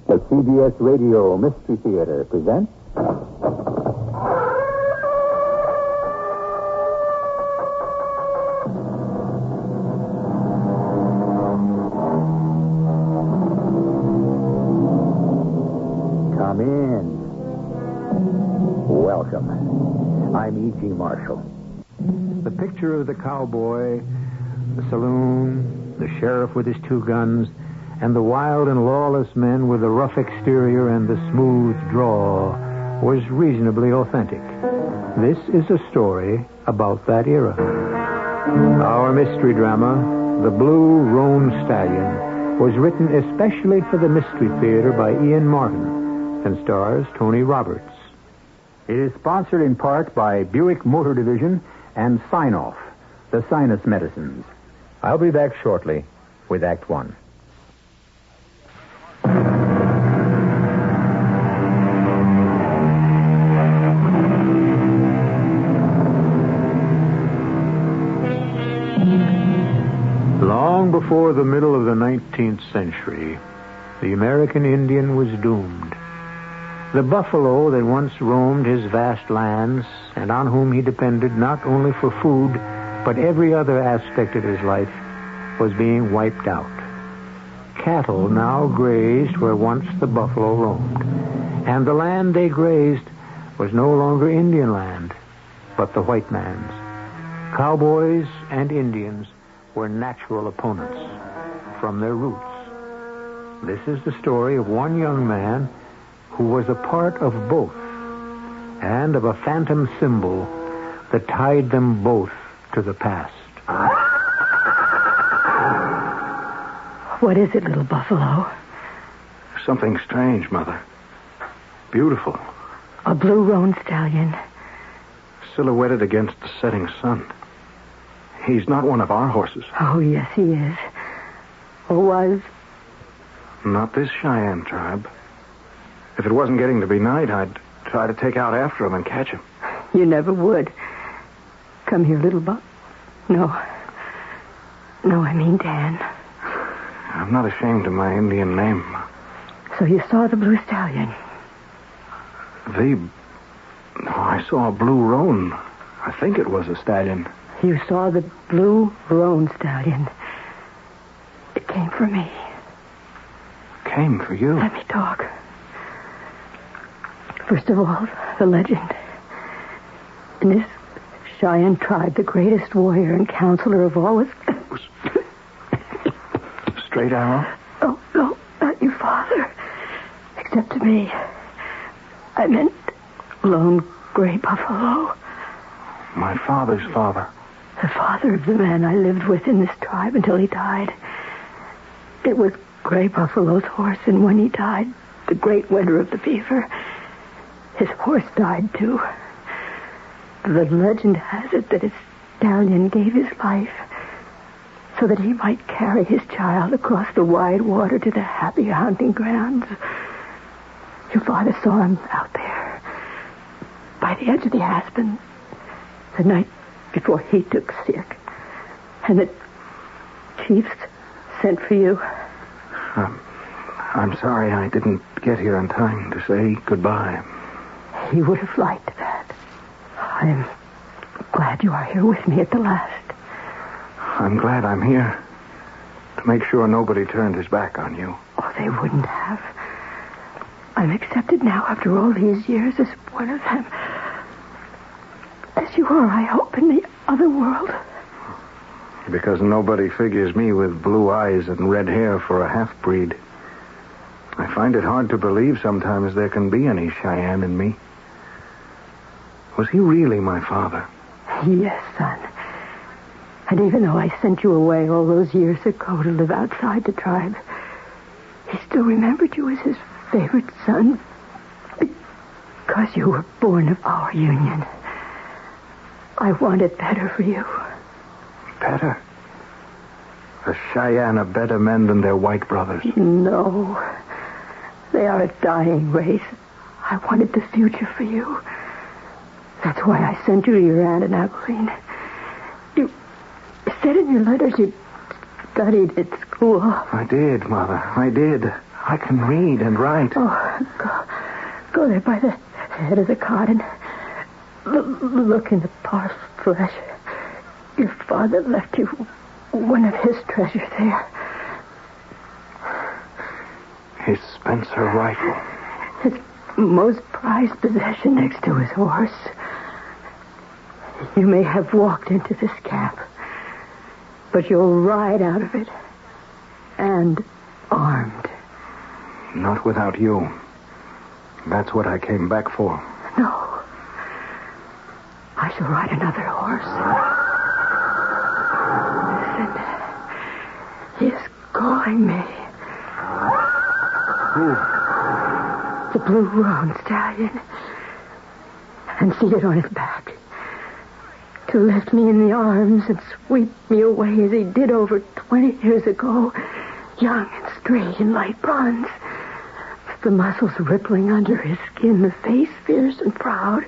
The CBS Radio Mystery Theater presents... Come in. Welcome. I'm E.G. Marshall. The picture of the cowboy, the saloon, the sheriff with his two guns, and the wild and lawless men with the rough exterior and the smooth drawl was reasonably authentic. This is a story about that era. Our mystery drama, The Blue Roan Stallion, was written especially for the Mystery Theater by Ian Martin and stars Tony Roberts. It is sponsored in part by Buick Motor Division and Sign-Off, the sinus medicines. I'll be back shortly with Act One. Long before the middle of the 19th century, the American Indian was doomed. The buffalo that once roamed his vast lands and on whom he depended not only for food, but every other aspect of his life, was being wiped out. Cattle now grazed where once the buffalo roamed, and the land they grazed was no longer Indian land, but the white man's. Cowboys and Indians were natural opponents from their roots. This is the story of one young man who was a part of both, and of a phantom symbol that tied them both to the past. What is it, little buffalo? Something strange, Mother. Beautiful. A blue roan stallion. Silhouetted against the setting sun. He's not one of our horses. Oh, yes, he is. Or was. Not this Cheyenne tribe. If it wasn't getting to be night, I'd try to take out after him and catch him. You never would. Come here, little buck. No, I mean Dan. I'm not ashamed of my Indian name. So you saw the blue stallion? I saw a blue roan. I think it was a stallion. You saw the blue roan stallion. It came for me. Came for you? Let me talk. First of all, the legend. In this Cheyenne tribe, the greatest warrior and counselor of all was... Straight arrow? Oh, no, not your father. Except to me. I meant Lone Gray Buffalo. My father's father. The father of the man I lived with in this tribe until he died. It was Gray Buffalo's horse, and when he died, the great winter of the fever, his horse died too. The legend has it that his stallion gave his life so that he might carry his child across the wide water to the happy hunting grounds. Your father saw him out there by the edge of the aspen the night before he took sick. And the chiefs sent for you. I'm sorry I didn't get here in time to say goodbye. He would have liked that. I'm glad you are here with me at the last. I'm glad I'm here to make sure nobody turned his back on you. Oh, they wouldn't have. I'm accepted now after all these years as one of them. As you are, I hope, in the other world. Because nobody figures me with blue eyes and red hair for a half-breed. I find it hard to believe sometimes there can be any Cheyenne in me. Was he really my father? Yes, son. And even though I sent you away all those years ago to live outside the tribe, he still remembered you as his favorite son because you were born of our union. I wanted better for you. Better? The Cheyenne are better men than their white brothers. No. They are a dying race. I wanted the future for you. That's why I sent you to your aunt in Abilene. You said in your letters you studied at school. I did, Mother. I did. I can read and write. Oh, go there by the head of the cot and look in the par's flesh. Your father left you one of his treasures there. His Spencer rifle. His most prized possession next to his horse. You may have walked into this camp, but you'll ride out of it. And armed. Not without you. That's what I came back for. No. I shall ride another horse. Listen. He is calling me. Who? The blue Roan Stallion. And seated on his back. To lift me in the arms and sweep me away as he did over 20 years ago. Young and straight in light bronze. The muscles rippling under his skin, the face fierce and proud,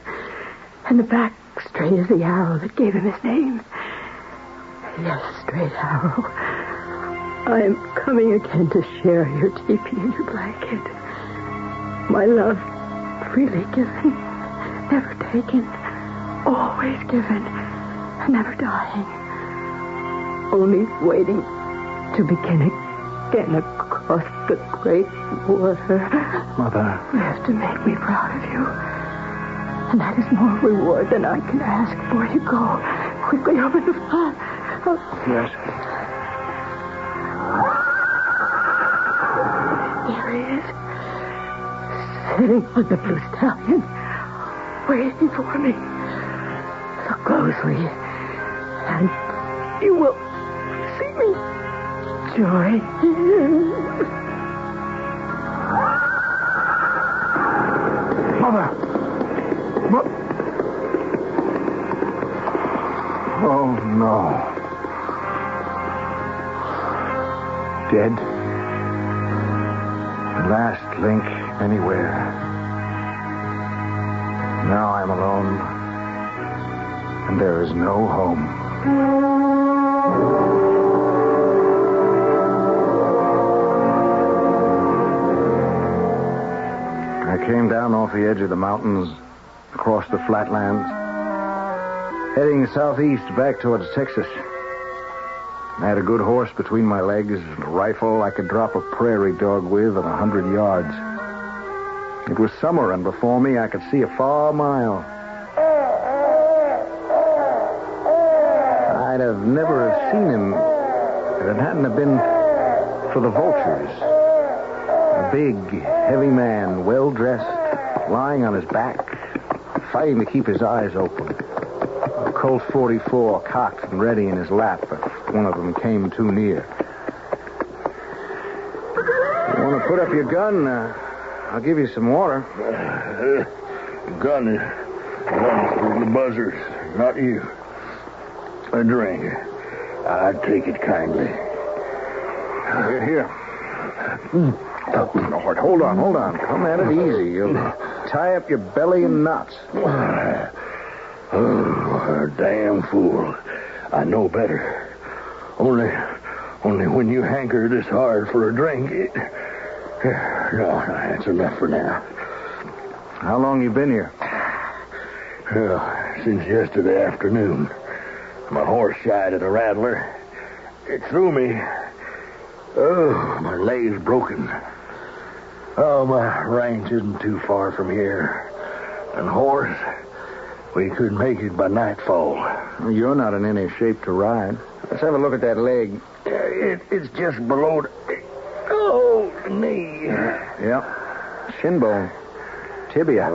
and the back straight as the arrow that gave him his name. Yes, straight arrow. I am coming again to share your teepee and your blanket. My love, freely given, never taken, always given, never dying. Only waiting to begin again across the great water. Mother. You have to make me proud of you. And that is more reward than I can ask for. You go quickly over the flat. Yes. There he is. Sitting on the blue stallion. Waiting for me. Look closely. And you will see me. Joy. Mother. Oh, no. Dead. Last link anywhere. Now I'm alone. And there is no home. I came down off the edge of the mountains, across the flatlands, heading southeast back towards Texas. I had a good horse between my legs and a rifle I could drop a prairie dog with at 100 yards. It was summer, and before me I could see a far mile. I'd have never have seen him if it hadn't have been for the vultures. A big, heavy man, well-dressed, lying on his back, fighting to keep his eyes open. A Colt 44 cocked and ready in his lap if one of them came too near. You want to put up your gun? I'll give you some water. Gun is for the buzzards, not you. A drink. I take it kindly. Here. Oh, Lord, hold on. Come at it easy. You'll tie up your belly in knots. Oh, damn fool. I know better. Only when you hanker this hard for a drink, No, that's enough for now. How long you been here? Well, since yesterday afternoon. My horse shied at a rattler. It threw me. Oh, my leg's broken. Oh, my ranch isn't too far from here. And horse, we could make it by nightfall. You're not in any shape to ride. Let's have a look at that leg. It's just below the... Oh, the knee. Yep. Shin bone. Tibia.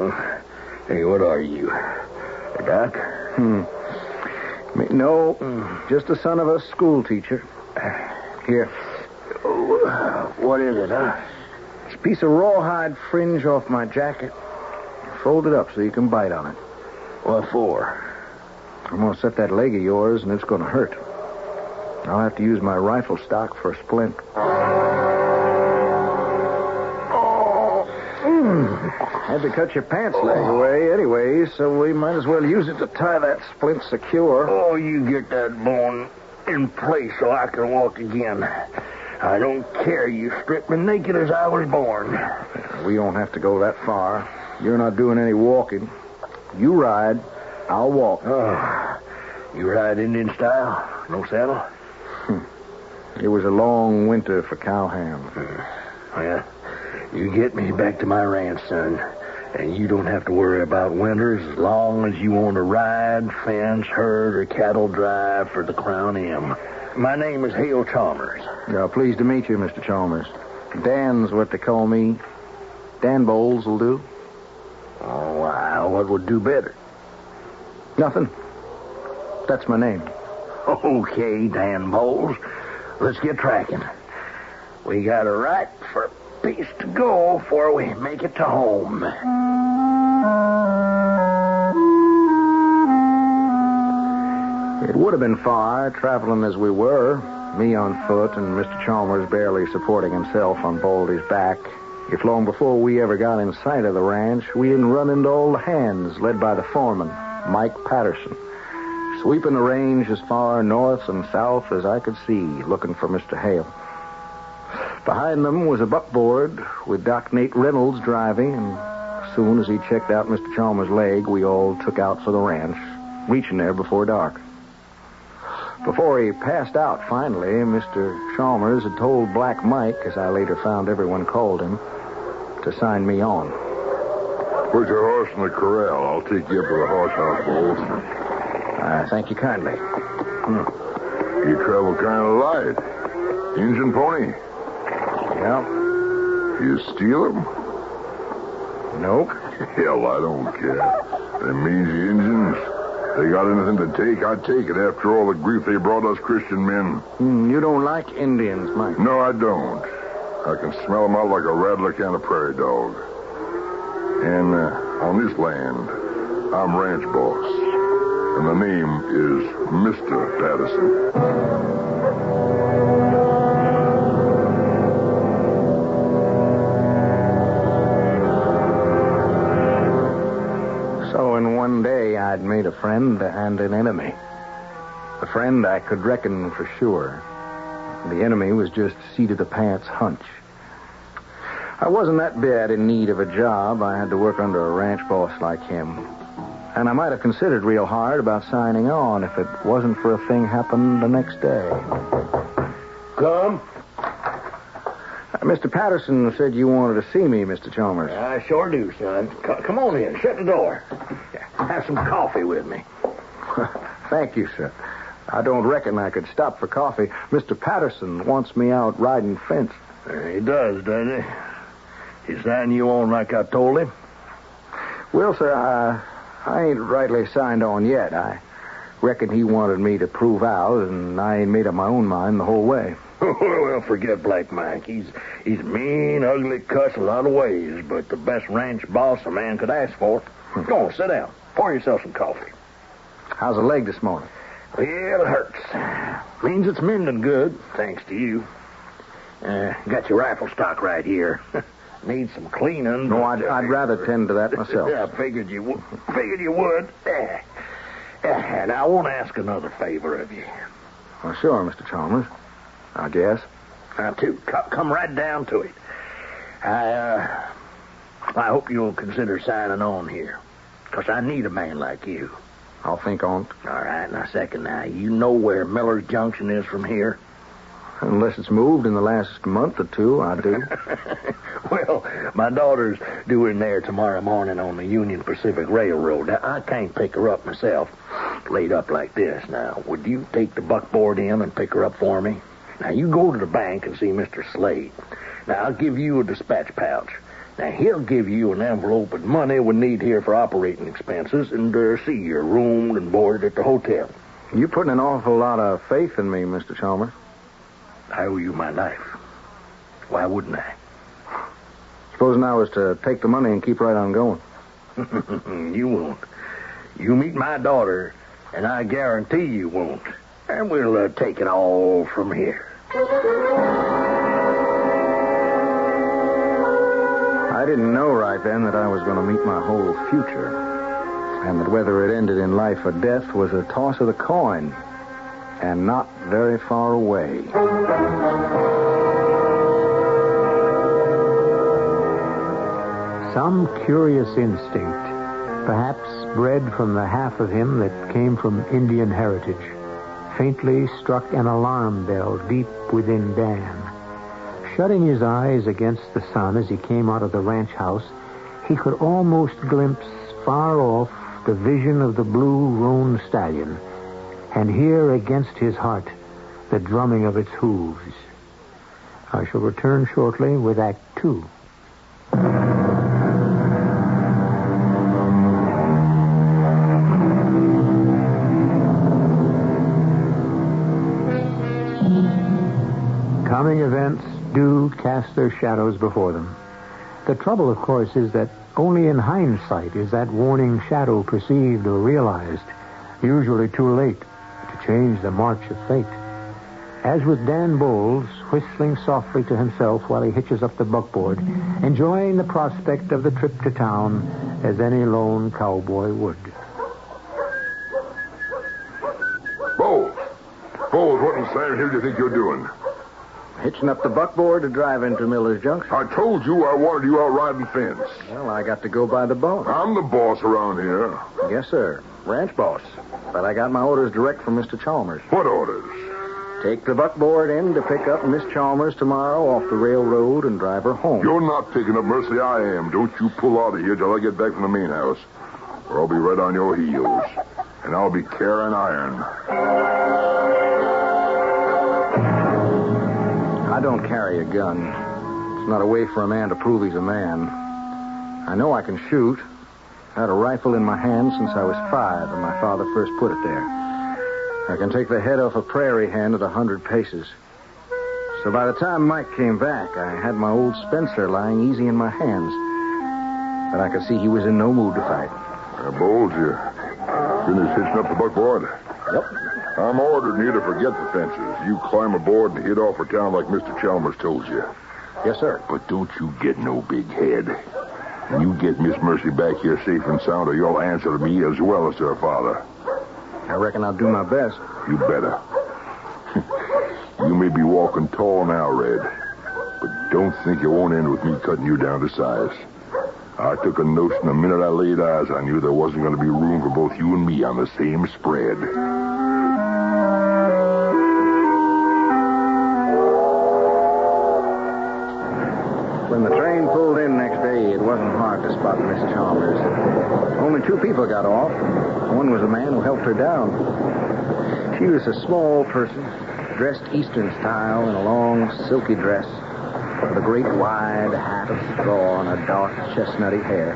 Hey, what are you? A doc? No, just the son of a school teacher. Here. Oh, what is it, huh? It's a piece of rawhide fringe off my jacket. Fold it up so you can bite on it. What for? I'm going to set that leg of yours, and it's going to hurt. I'll have to use my rifle stock for a splint. Had to cut your pants leg away anyway, so we might as well use it to tie that splint secure. Oh, you get that bone in place so I can walk again. I don't care. You stripped me naked as I was born. We don't have to go that far. You're not doing any walking. You ride, I'll walk. Oh, you ride Indian style? No saddle? It was a long winter for cowhands. Well, you get me back to my ranch, son, and you don't have to worry about winters as long as you want to ride, fence, herd, or cattle drive for the Crown M. My name is Hale Chalmers. Pleased to meet you, Mr. Chalmers. Dan's what they call me. Dan Bowles will do. Oh, wow. What would do better? Nothing. That's my name. Okay, Dan Bowles. Let's get tracking. We got a right for a piece to go before we make it to home. It would have been far, traveling as we were, me on foot and Mr. Chalmers barely supporting himself on Baldy's back, if long before we ever got in sight of the ranch, we hadn't run into all the hands led by the foreman, Mike Patterson, sweeping the range as far north and south as I could see, looking for Mr. Hale. Behind them was a buckboard with Doc Nate Reynolds driving, and as soon as he checked out Mr. Chalmers' leg, we all took out for the ranch, reaching there before dark. Before he passed out finally, Mr. Chalmers had told Black Mike, as I later found everyone called him, to sign me on. Put your horse in the corral. I'll take you up to the horse house, Bowles. Thank you kindly. You travel kind of light. Injun pony? Yeah. You steal them? Nope. Hell, I don't care. Them mangy Injuns, they got anything to take, I'd take it after all the grief they brought us Christian men. You don't like Indians, Mike? No, I don't. I can smell them out like a rattler can a prairie dog. And on this land, I'm ranch boss. And the name is Mr. Patterson. So in one day, I'd made a friend and an enemy. A friend I could reckon for sure. The enemy was just seat-of-the-pants hunch. I wasn't that bad in need of a job. I had to work under a ranch boss like him. And I might have considered real hard about signing on if it wasn't for a thing happened the next day. Come. Mr. Patterson said you wanted to see me, Mr. Chalmers. I sure do, son. Come on in. Shut the door. Have some coffee with me. Thank you, sir. I don't reckon I could stop for coffee. Mr. Patterson wants me out riding fence. He does, doesn't he? He signed you on like I told him? Well, sir, I ain't rightly signed on yet. I reckon he wanted me to prove out, and I ain't made up my own mind the whole way. Well, forget Black Mike. He's mean, ugly, cuss a lot of ways, but the best ranch boss a man could ask for. Go on, sit down. Pour yourself some coffee. How's the leg this morning? Well, it hurts. Means it's mending good, thanks to you. Got your rifle stock right here. Needs some cleaning. No, I'd rather tend to that myself. Yeah, I figured you would. And I won't ask another favor of you. Well, sure, Mr. Chalmers. I guess. Now, come right down to it. I hope you'll consider signing on here. Because I need a man like you. I'll think on it. All right, now, second, now, you know where Miller's Junction is from here? Unless it's moved in the last month or two, I do. Well, my daughter's due in there tomorrow morning on the Union Pacific Railroad. Now, I can't pick her up myself, laid up like this. Now, would you take the buckboard in and pick her up for me? Now, you go to the bank and see Mr. Slade. Now, I'll give you a dispatch pouch. Now, he'll give you an envelope with money we need here for operating expenses and see you're roomed and boarded at the hotel. You're putting an awful lot of faith in me, Mr. Chalmers. I owe you my life. Why wouldn't I? Supposing I was to take the money and keep right on going. You won't. You meet my daughter, and I guarantee you won't. And we'll take it all from here. I didn't know right then that I was going to meet my whole future. And that whether it ended in life or death was a toss of the coin. And not very far away. Some curious instinct, perhaps bred from the half of him that came from Indian heritage, faintly struck an alarm bell deep within Dan. Shutting his eyes against the sun as he came out of the ranch house, he could almost glimpse far off the vision of the blue Roan stallion, and hear against his heart the drumming of its hooves. I shall return shortly with Act 2. Coming events do cast their shadows before them. The trouble, of course, is that only in hindsight is that warning shadow perceived or realized, usually too late to change the march of fate. As with Dan Bowles, whistling softly to himself while he hitches up the buckboard, enjoying the prospect of the trip to town as any lone cowboy would. Bowles, what in Sam Hill do you think you're doing? Hitching up the buckboard to drive into Miller's Junction. I told you I wanted you out riding fence. Well, I got to go by the boss. I'm the boss around here. Yes, sir. Ranch boss. But I got my orders direct from Mr. Chalmers. What orders? Take the buckboard in to pick up Miss Chalmers tomorrow off the railroad and drive her home. You're not picking up Mercy, I am. Don't you pull out of here till I get back from the main house, or I'll be right on your heels. And I'll be carrying iron. I don't carry a gun. It's not a way for a man to prove he's a man. I know I can shoot. I had a rifle in my hand since I was 5, and my father first put it there. I can take the head off a prairie hen at 100 paces. So by the time Mike came back, I had my old Spencer lying easy in my hands. But I could see he was in no mood to fight. Bowles, you finished hitching up the buckboard? Yep. I'm ordering you to forget the fences. You climb aboard and head off for town like Mr. Chalmers told you. Yes, sir. But don't you get no big head. You get Miss Mercy back here safe and sound, or you'll answer to me as well as to her father. I reckon I'll do my best. You better. You may be walking tall now, Red, but don't think it won't end with me cutting you down to size. I took a notion the minute I laid eyes on you there wasn't going to be room for both you and me on the same spread. When the train pulled in next day, it wasn't hard to spot Miss Chalmers. Only 2 people got off. One was the man who helped her down. She was a small person, dressed Eastern style in a long, silky dress, with a great wide hat of straw and a dark, chestnutty hair.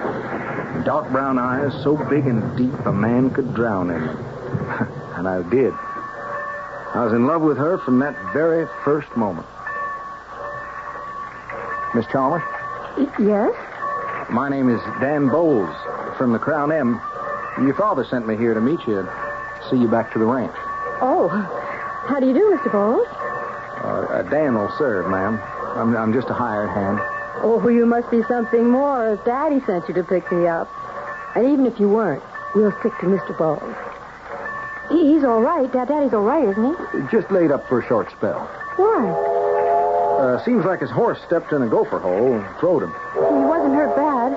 Dark brown eyes so big and deep a man could drown in them. And I did. I was in love with her from that very first moment. Miss Chalmers? Yes? My name is Dan Bowles from the Crown M. Your father sent me here to meet you and see you back to the ranch. Oh, how do you do, Mr. Bowles? Dan will serve, ma'am. I'm just a hired hand. Oh, you must be something more, as Daddy sent you to pick me up. And even if you weren't, we'll stick to Mr. Bowles. He's all right. Daddy's all right, isn't he? Just laid up for a short spell. Why? Seems like his horse stepped in a gopher hole and throwed him. He wasn't hurt bad.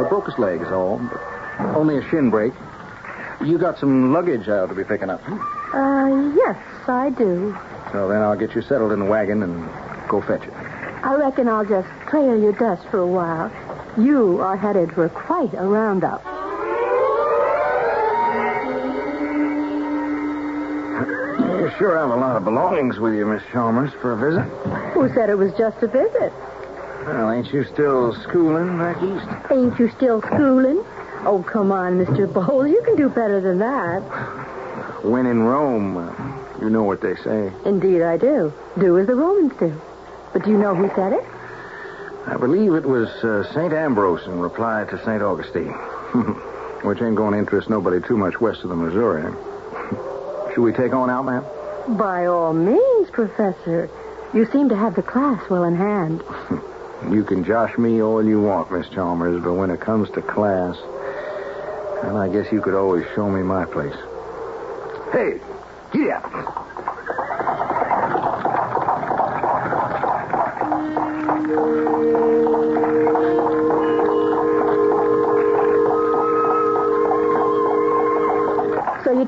Broke his leg is all. But only a shin break. You got some luggage I ought to be picking up. Yes, I do. So then I'll get you settled in the wagon and go fetch it. I reckon I'll just trail your dust for a while. You are headed for quite a roundup. You sure have a lot of belongings with you, Miss Chalmers, for a visit. Who said it was just a visit? Well, ain't you still schooling back east? Ain't you still schooling? Oh, come on, Mr. Bowles. You can do better than that. When in Rome, you know what they say. Indeed, I do. Do as the Romans do. But do you know who said it? I believe it was St. Ambrose in reply to St. Augustine. Which ain't going to interest nobody too much west of the Missouri. Should we take on out, ma'am? By all means, Professor. You seem to have the class well in hand. You can josh me all you want, Miss Chalmers, but when it comes to class, well, I guess you could always show me my place. Hey, giddy up.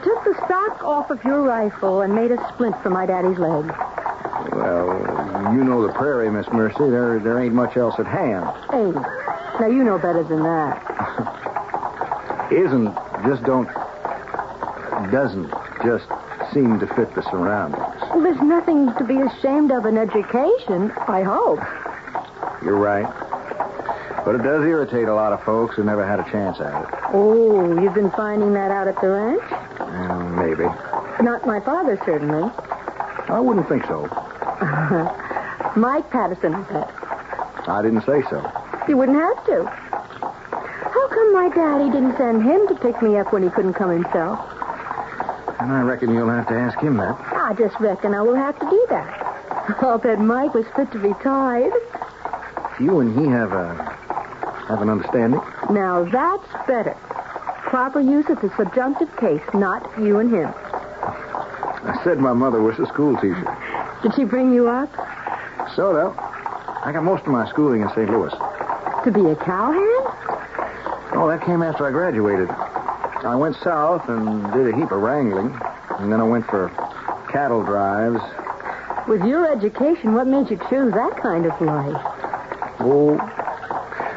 took the stock off of your rifle and made a splint for my daddy's leg. Well, you know the prairie, Miss Mercy. There ain't much else at hand. Hey, now you know better than that. Doesn't just seem to fit the surroundings. Well, there's nothing to be ashamed of in education, I hope. You're right. But it does irritate a lot of folks who never had a chance at it. Oh, you've been finding that out at the ranch? Maybe. Not my father, certainly. I wouldn't think so. Mike Patterson, I bet. I didn't say so. You wouldn't have to. How come my daddy didn't send him to pick me up when he couldn't come himself? And I reckon you'll have to ask him that. I just reckon I will have to do that. I'll bet Mike was fit to be tied. You and he have an understanding? Now that's better. Proper use of the subjunctive case, not you and him. I said my mother was a school teacher. Did she bring you up? Sort of. I got most of my schooling in St. Louis. To be a cowhand? Oh, that came after I graduated. I went south and did a heap of wrangling. And then I went for cattle drives. With your education, what made you choose that kind of life? Oh,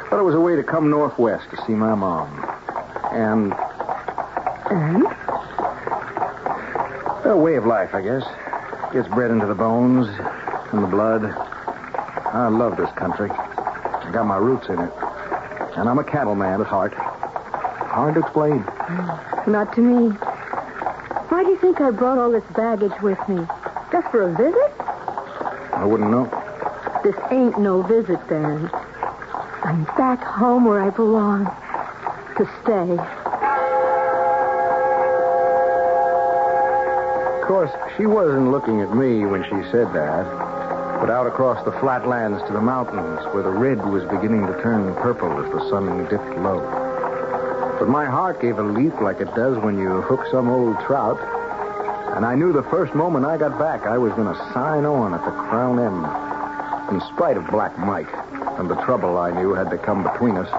but it was a way to come northwest to see my mom. And? A way of life, I guess. Gets bred into the bones and the blood. I love this country. I got my roots in it. And I'm a cattleman at heart. Hard to explain. Not to me. Why do you think I brought all this baggage with me? Just for a visit? I wouldn't know. This ain't no visit, Dan. I'm back home where I belong. To stay. Of course, she wasn't looking at me when she said that, but out across the flatlands to the mountains where the red was beginning to turn purple as the sun dipped low. But my heart gave a leap like it does when you hook some old trout, and I knew the first moment I got back I was going to sign on at the Crown M, in spite of Black Mike and the trouble I knew had to come between us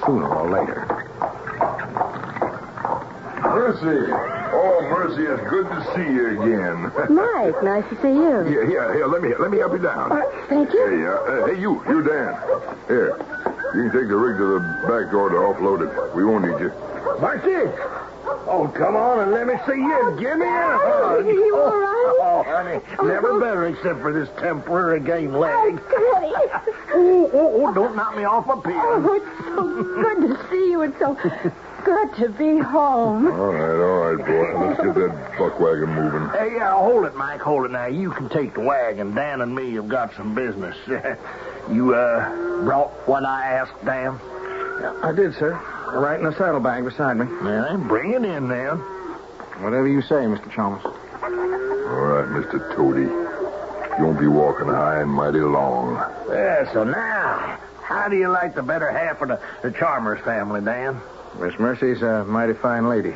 sooner or later. Mercy. Oh, Mercy, it's good to see you again. Mike, nice to see you. Here, let me help you down. Thank you. Hey, you, Dan. Here, you can take the rig to the back door to offload it. We won't need you. Marcy! Oh, come on and let me see you. Give me a hug. You all right? Oh, honey, never better except for this temporary game leg. Daddy. Oh, don't knock me off my pin. Oh, it's so good to see you. It's so good to be home. All right, boy. Let's get that buck wagon moving. Hey, hold it, Mike. Hold it now. You can take the wagon. Dan and me have got some business. You, brought what I asked, Dan? I did, sir. Right in the saddlebag beside me. Yeah, bring it in, then. Whatever you say, Mr. Chalmers. All right, Mr. Toady. You won't be walking high and mighty long. Yeah, so now, how do you like the better half of the Chalmers family, Dan? Miss Mercy's a mighty fine lady.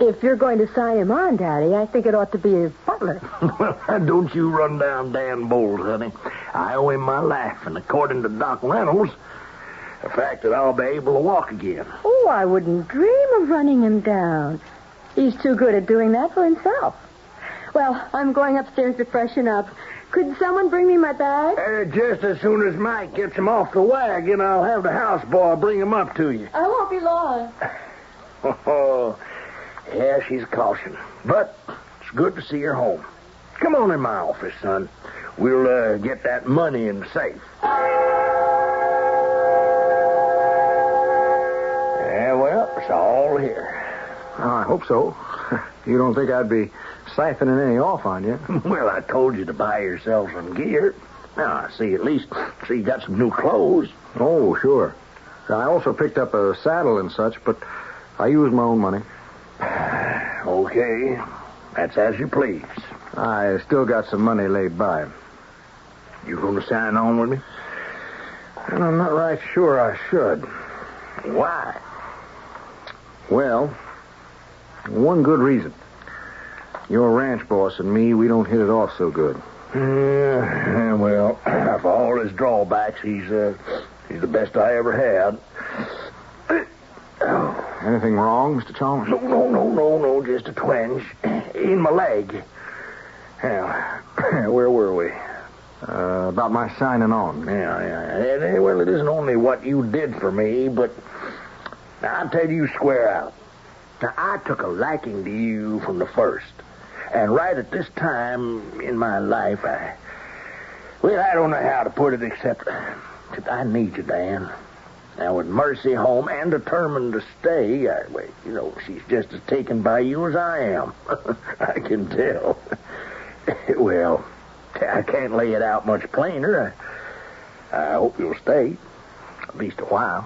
If you're going to sign him on, Daddy, I think it ought to be his butler. Well, don't you run down Dan Bowles, honey. I owe him my life, and according to Doc Reynolds, the fact that I'll be able to walk again. Oh, I wouldn't dream of running him down. He's too good at doing that for himself. Well, I'm going upstairs to freshen up. Could someone bring me my bag? Just as soon as Mike gets him off the wagon, I'll have the houseboy bring him up to you. I won't be long. Oh, yeah, she's caution. But it's good to see her home. Come on in my office, son. We'll get that money in the safe. Yeah, well, it's all here. Oh, I hope so. You don't think I'd be siphoning any off on you? Well, I told you to buy yourself some gear. Now, I see at least you got some new clothes. Oh, sure. I also picked up a saddle and such, but I used my own money. Okay. That's as you please. I still got some money laid by. You going to sign on with me? And I'm not right sure I should. Why? Well, one good reason. Your ranch boss and me, we don't hit it off so good. Yeah, well, for all his drawbacks, he's the best I ever had. Anything wrong, Mr. Chalmers? No. Just a twinge in my leg. Now, where were we? About my signing on. Yeah. Well, it isn't only what you did for me, but I'll tell you square out. Now, I took a liking to you from the first. And right at this time in my life, I don't know how to put it except I need you, Dan. Now, with Mercy home and determined to stay, she's just as taken by you as I am. I can tell. Well, I can't lay it out much plainer. I hope you'll stay, at least a while.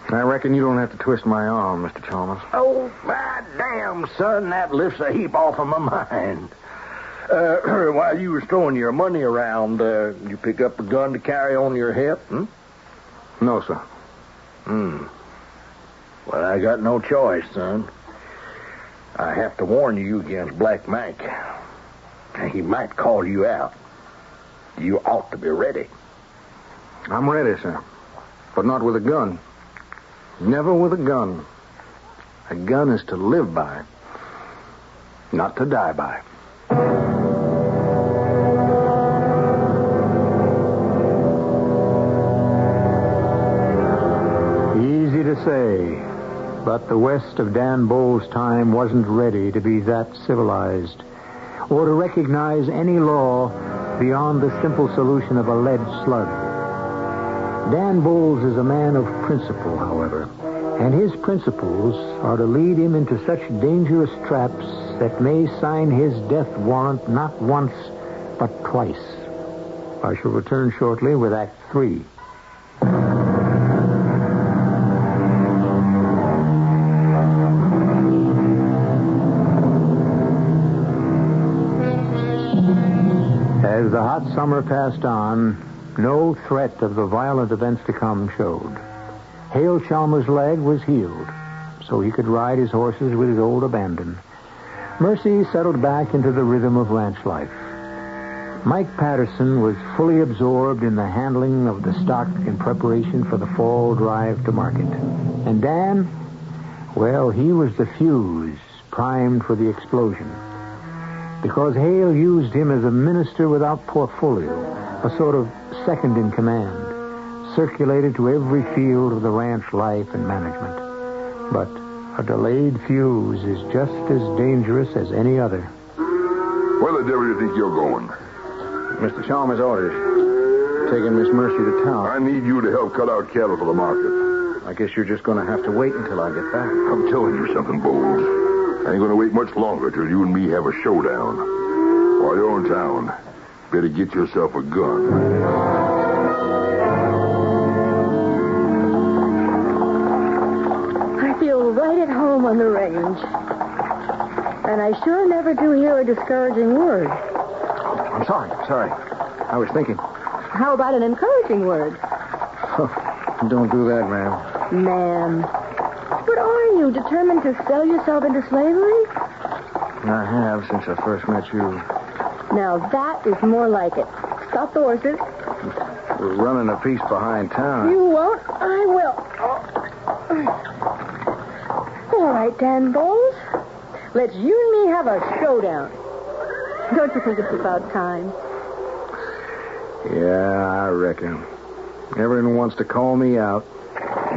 I reckon you don't have to twist my arm, Mr. Chalmers. Oh, my damn, son, that lifts a heap off of my mind. While you was throwing your money around, you pick up a gun to carry on your hip, No, sir. Well, I got no choice, son. I have to warn you against Black Mike. He might call you out. You ought to be ready. I'm ready, sir. But not with a gun. Never with a gun. A gun is to live by, not to die by. Easy to say, but the west of Dan Bowles' time wasn't ready to be that civilized, or to recognize any law beyond the simple solution of a lead slug. Dan Bowles is a man of principle, however, and his principles are to lead him into such dangerous traps that may sign his death warrant not once, but twice. I shall return shortly with Act 3. As the hot summer passed on, no threat of the violent events to come showed. Hale Chalmers' leg was healed, so he could ride his horses with his old abandon. Mercy settled back into the rhythm of ranch life. Mike Patterson was fully absorbed in the handling of the stock in preparation for the fall drive to market. And Dan, well, he was the fuse primed for the explosion. Because Hale used him as a minister without portfolio, a sort of second in command, circulated to every field of the ranch life and management. But a delayed fuse is just as dangerous as any other. Where the devil do you think you're going? Mr. Chalmers' orders. Taking Miss Mercy to town. I need you to help cut out cattle for the market. I guess you're just going to have to wait until I get back. I'm telling you something, Bowles. I ain't going to wait much longer till you and me have a showdown. While you're in town, better get yourself a gun. I feel right at home on the range. And I sure never do hear a discouraging word. I'm sorry. I was thinking. How about an encouraging word? Oh, don't do that, ma'am. Ma'am. But are you determined to sell yourself into slavery? I have since I first met you. Now that is more like it. Stop the horses. We're running a piece behind town. You won't. I will. All right, Dan Bowles. Let's you and me have a showdown. Don't you think it's about time? Yeah, I reckon. Everyone wants to call me out.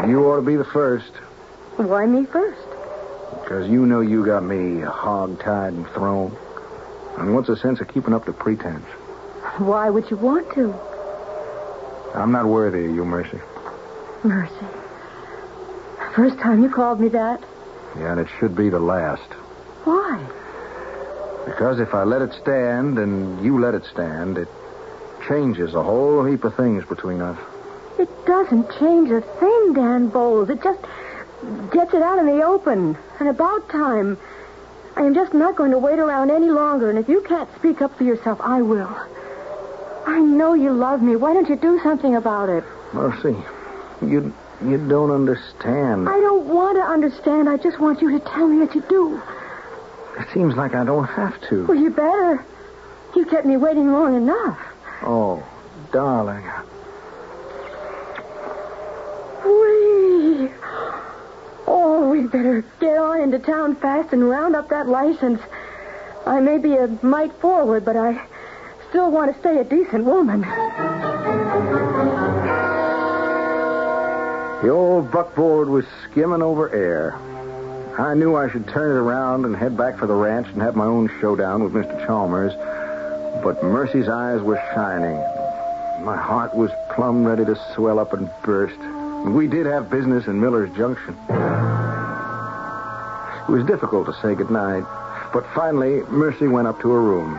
You ought to be the first. Why me first? Because you know you got me hog-tied and thrown. And what's the sense of keeping up the pretense? Why would you want to? I'm not worthy of you, Mercy. Mercy. First time you called me that? Yeah, and it should be the last. Why? Because if I let it stand and you let it stand, it changes a whole heap of things between us. It doesn't change a thing, Dan Bowles. It just gets it out in the open. And about time. I am just not going to wait around any longer, and if you can't speak up for yourself, I will. I know you love me. Why don't you do something about it? Mercy, you don't understand. I don't want to understand. I just want you to tell me that you do. It seems like I don't have to. Well, you better. You kept me waiting long enough. Oh, darling. Wee. Oh, better get on into town fast and round up that license. I may be a mite forward, but I still want to stay a decent woman. The old buckboard was skimming over air. I knew I should turn it around and head back for the ranch and have my own showdown with Mr. Chalmers, but Mercy's eyes were shining. My heart was plumb ready to swell up and burst. We did have business in Miller's Junction. It was difficult to say goodnight, but finally Mercy went up to her room.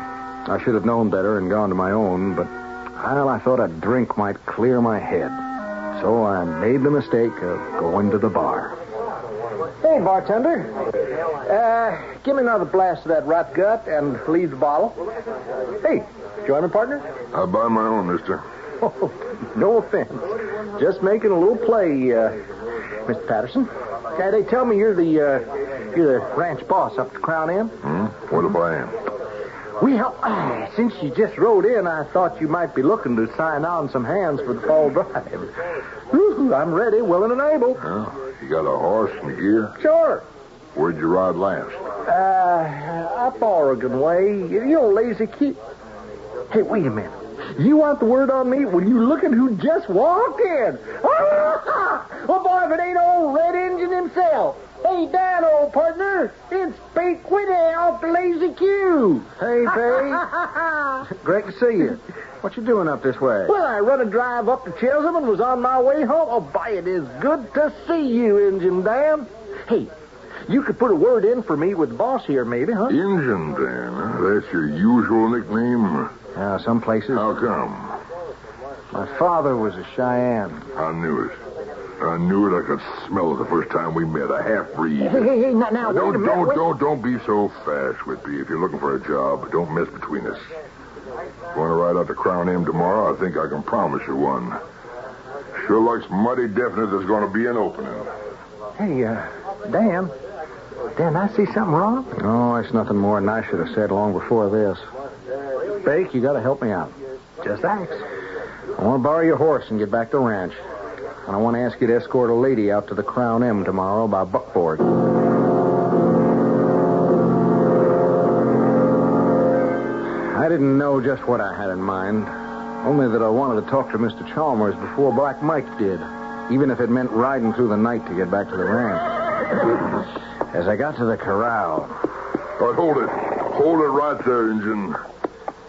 I should have known better and gone to my own, but I thought a drink might clear my head. So I made the mistake of going to the bar. Hey, bartender. Give me another blast of that rot gut and leave the bottle. Hey, join me, partner? I buy my own, mister. Oh, no offense. Just making a little play, Mr. Patterson. They tell me you're the ranch boss up at Crown Inn. What if I am? Well, since you just rode in, I thought you might be looking to sign on some hands for the fall drive. Ooh, I'm ready, willing and able. Well, you got a horse and gear? Sure. Where'd you ride last? Up Oregon way. You know, lazy kid. Hey, wait a minute. You want the word on me when you look at who just walked in? Well, boy, if it ain't old Red Injun himself. Hey, Dan, old partner. It's Bake Quiddy off the Lazy Q. Hey, Bay. Great to see you. What you doing up this way? Well, I run a drive up to Chisholm and was on my way home. Oh, boy, it is good to see you, Injun Dan. Hey, you could put a word in for me with the boss here, maybe, huh? Injun Dan, huh? That's your usual nickname? Some places. How come? My father was a Cheyenne. I knew it. I knew it. I could smell it the first time we met. A half-breed. Hey, now, wait a minute. Don't be so fast, Whitby. If you're looking for a job, don't mess between us. Going to ride out to Crown Inn tomorrow? I think I can promise you one. Sure looks mighty definite there's going to be an opening. Hey, Dan. Dan, I see something wrong? Oh, it's nothing more than I should have said long before this. Bake, you got to help me out. Just ask. I want to borrow your horse and get back to the ranch. And I want to ask you to escort a lady out to the Crown M tomorrow by buckboard. I didn't know just what I had in mind, only that I wanted to talk to Mr. Chalmers before Black Mike did, even if it meant riding through the night to get back to the ranch. As I got to the corral... All right, hold it. Hold it right there, Injun.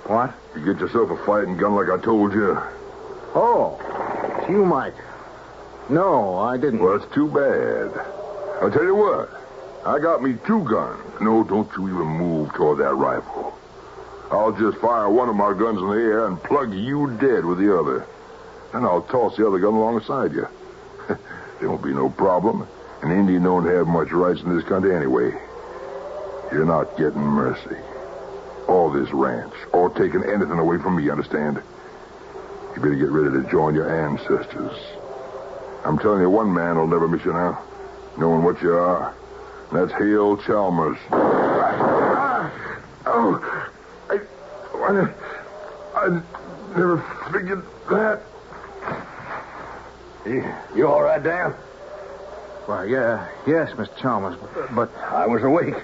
What? You get yourself a fighting gun like I told you. Oh, it's you, Mike. No, I didn't. Well, that's too bad. I'll tell you what. I got me 2 guns. No, don't you even move toward that rifle. I'll just fire one of my guns in the air and plug you dead with the other. Then I'll toss the other gun alongside you. There won't be no problem. An Indian don't have much rights in this country anyway. You're not getting mercy. Or this ranch. Or taking anything away from me, you understand? You better get ready to join your ancestors. I'm telling you, one man will never miss you now, knowing what you are. And that's Hale Chalmers. I never figured that. You all right, Dan? Why, yes, Mr. Chalmers, but... I was awake.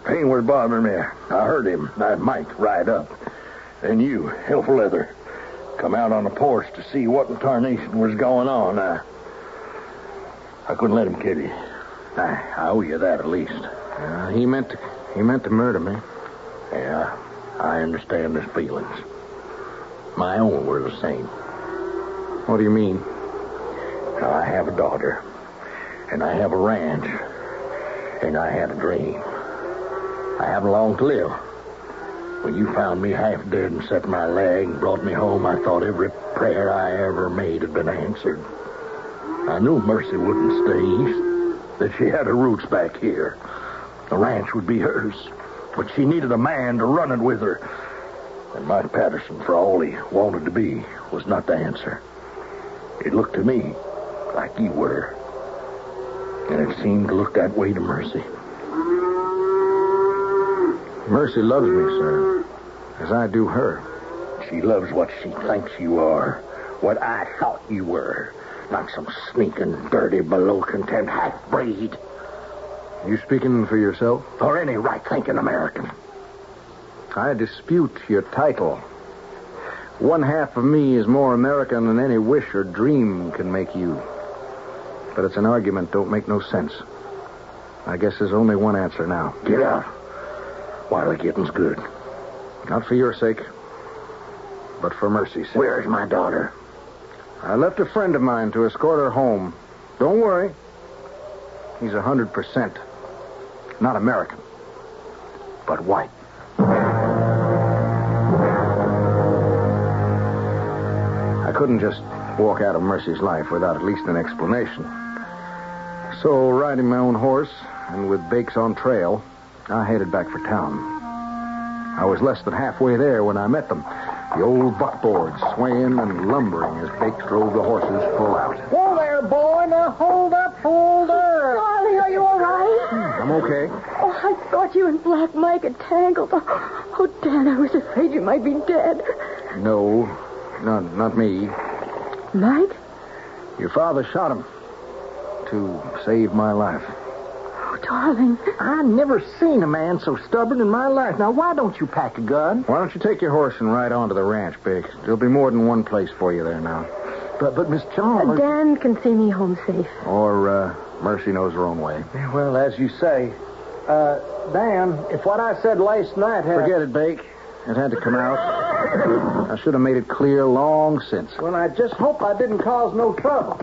Pain was bothering me. I heard him, Mike, ride up. Then you, Helpful Leather, come out on the porch to see what in tarnation was going on. I couldn't let him kill you. I owe you that at least. He meant to murder me. Yeah, I understand his feelings. My own were the same. What do you mean? Now, I have a daughter, and I have a ranch, and I had a dream. I haven't long to live. When you found me half dead and set my leg and brought me home, I thought every prayer I ever made had been answered. I knew Mercy wouldn't stay east, that she had her roots back here. The ranch would be hers, but she needed a man to run it with her. And Mike Patterson, for all he wanted to be, was not the answer. It looked to me like you were. And it seemed to look that way to Mercy. Mercy loves me, sir, as I do her. She loves what she thinks you are, what I thought you were. Not some sneaking, dirty, below-content half-breed. You speaking for yourself? Or any right-thinking American. I dispute your title. One half of me is more American than any wish or dream can make you. But it's an argument don't make no sense. I guess there's only one answer now. Get out. While the getting's good. Not for your sake, but for Mercy's sake. Where's my daughter? I left a friend of mine to escort her home. Don't worry. He's 100% not American, but white. I couldn't just walk out of Mercy's life without at least an explanation. So, riding my own horse and with Bakes on trail, I headed back for town. I was less than halfway there when I met them. The old buckboard swaying and lumbering as Bakes drove the horses full out. Whoa there, boy. Now hold up. Darling, are you all right? I'm okay. Oh, I thought you and Black Mike had tangled. Oh, Dan, I was afraid you might be dead. No, not me. Mike? Your father shot him to save my life. Oh, darling. I never seen a man so stubborn in my life. Now, why don't you pack a gun? Why don't you take your horse and ride on to the ranch, Bakes? There'll be more than one place for you there now. But Miss Chalmers... Dan can see me home safe. Or, Mercy knows her own way. Well, as you say. Dan, if what I said last night had... Forget it, Bake. It had to come out. I should have made it clear long since. Well, I just hope I didn't cause no trouble.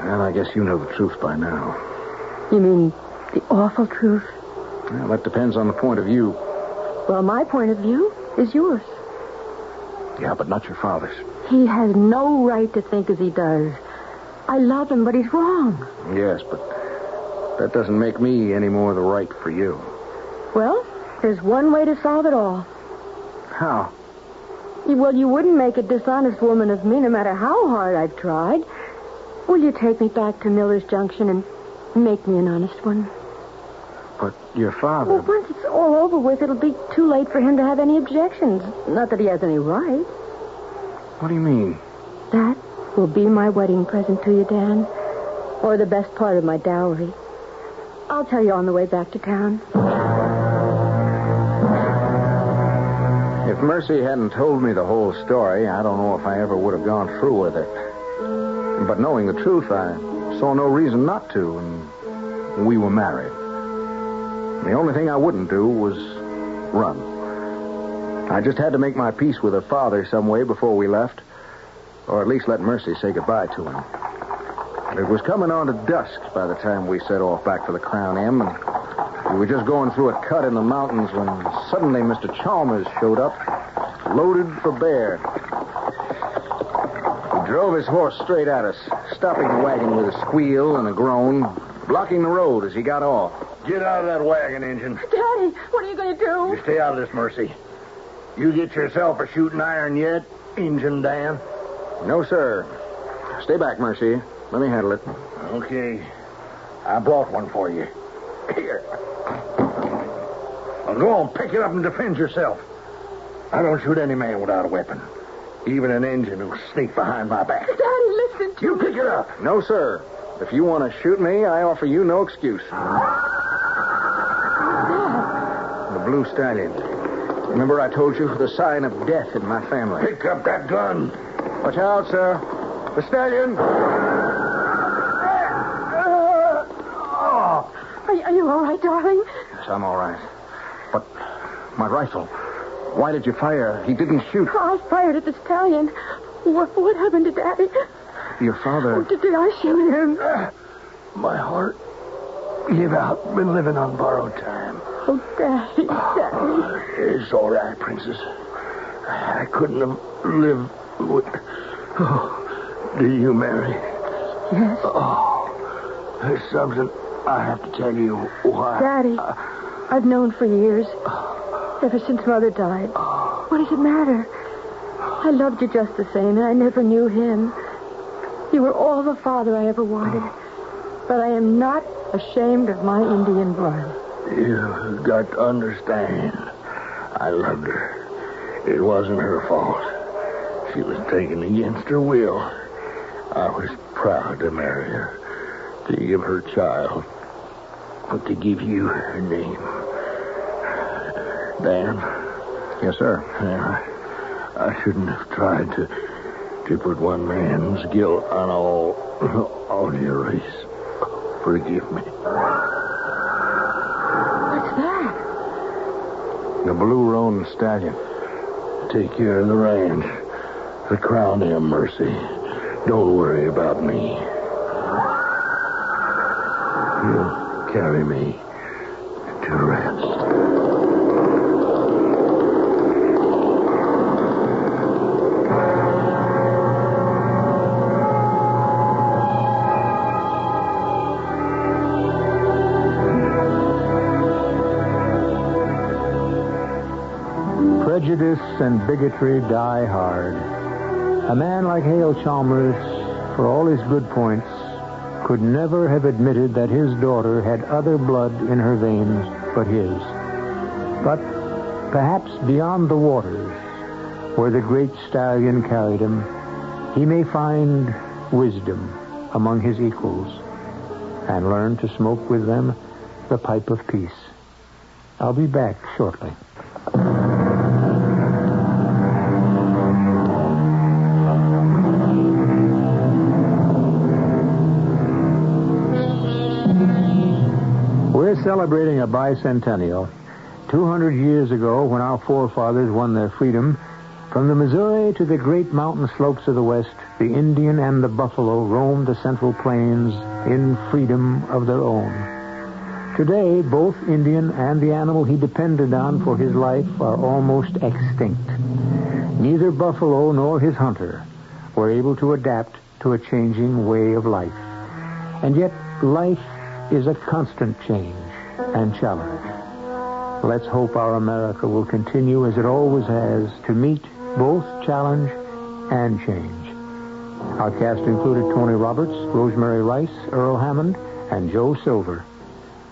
Well, I guess you know the truth by now. You mean the awful truth? Well, that depends on the point of view. Well, my point of view is yours. Yeah, but not your father's. He has no right to think as he does. I love him, but he's wrong. Yes, but that doesn't make me any more the right for you. Well, there's one way to solve it all. How? Well, you wouldn't make a dishonest woman of me no matter how hard I tried. Will you take me back to Miller's Junction and make me an honest one? But your father... Well, once it's all over with, it'll be too late for him to have any objections. Not that he has any right. What do you mean? That will be my wedding present to you, Dan. Or the best part of my dowry. I'll tell you on the way back to town. If Mercy hadn't told me the whole story, I don't know if I ever would have gone through with it. But knowing the truth, I saw no reason not to, and we were married. The only thing I wouldn't do was run. I just had to make my peace with her father some way before we left, or at least let Mercy say goodbye to him. It was coming on to dusk by the time we set off back for the Crown M, and we were just going through a cut in the mountains when suddenly Mr. Chalmers showed up, loaded for bear. He drove his horse straight at us, stopping the wagon with a squeal and a groan, blocking the road as he got off. Get out of that wagon, Injun. Daddy, what are you going to do? You stay out of this, Mercy. You get yourself a shooting iron yet, Injun Dan? No, sir. Stay back, Mercy. Let me handle it. Okay. I brought one for you. Here. Now go on, pick it up and defend yourself. I don't shoot any man without a weapon. Even an Injun who'll sneak behind my back. Daddy, listen to You me. pick it up. No, sir. If you want to shoot me, I offer you no excuse. The blue stallion. Remember I told you the sign of death in my family. Pick up that gun. Watch out, sir. The stallion. Are you all right, darling? Yes, I'm all right. But my rifle. Why did you fire? He didn't shoot. I fired at the stallion. What happened to Daddy? Your father... Did I shoot him? My heart gave out. Been living on borrowed time. Oh, Daddy. It's all right, Princess. I couldn't have lived with... Oh, do you, Mary? Yes. Oh, there's something I have to tell you. Why? Daddy, I've known for years. Ever since Mother died. What does it matter? I loved you just the same, and I never knew him. You were all the father I ever wanted. But I am not ashamed of my Indian blood. You've got to understand. I loved her. It wasn't her fault. She was taken against her will. I was proud to marry her, to give her child, but to give you her name. Dan? Yes, sir. I shouldn't have tried to put one man's guilt on all your race. Forgive me. What's that? The blue Roan Stallion. Take care of the ranch. The crown him mercy. Don't worry about me. You'll carry me to rest. Prejudice and bigotry die hard. A man like Hale Chalmers, for all his good points, could never have admitted that his daughter had other blood in her veins but his. But perhaps beyond the waters, where the great stallion carried him, he may find wisdom among his equals and learn to smoke with them the pipe of peace. I'll be back shortly. We're celebrating a bicentennial. 200 years ago, when our forefathers won their freedom, from the Missouri to the great mountain slopes of the West, the Indian and the buffalo roamed the central plains in freedom of their own. Today, both Indian and the animal he depended on for his life are almost extinct. Neither buffalo nor his hunter were able to adapt to a changing way of life. And yet, life is a constant change and challenge. Let's hope our America will continue, as it always has, to meet both challenge and change. Our cast included Tony Roberts, Rosemary Rice, Earl Hammond, and Joe Silver.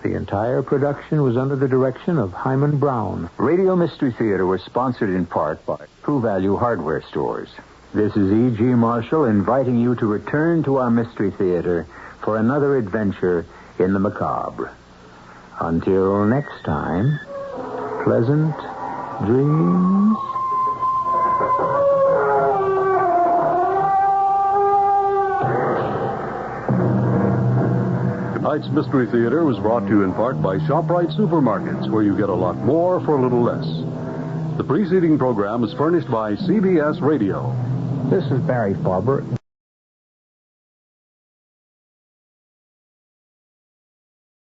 The entire production was under the direction of Himan Brown. Radio Mystery Theater was sponsored in part by True Value Hardware Stores. This is E.G. Marshall inviting you to return to our Mystery Theater for another adventure in the macabre. Until next time, pleasant dreams. Tonight's Mystery Theater was brought to you in part by ShopRite Supermarkets, where you get a lot more for a little less. The preceding program is furnished by CBS Radio. This is Barry Farber.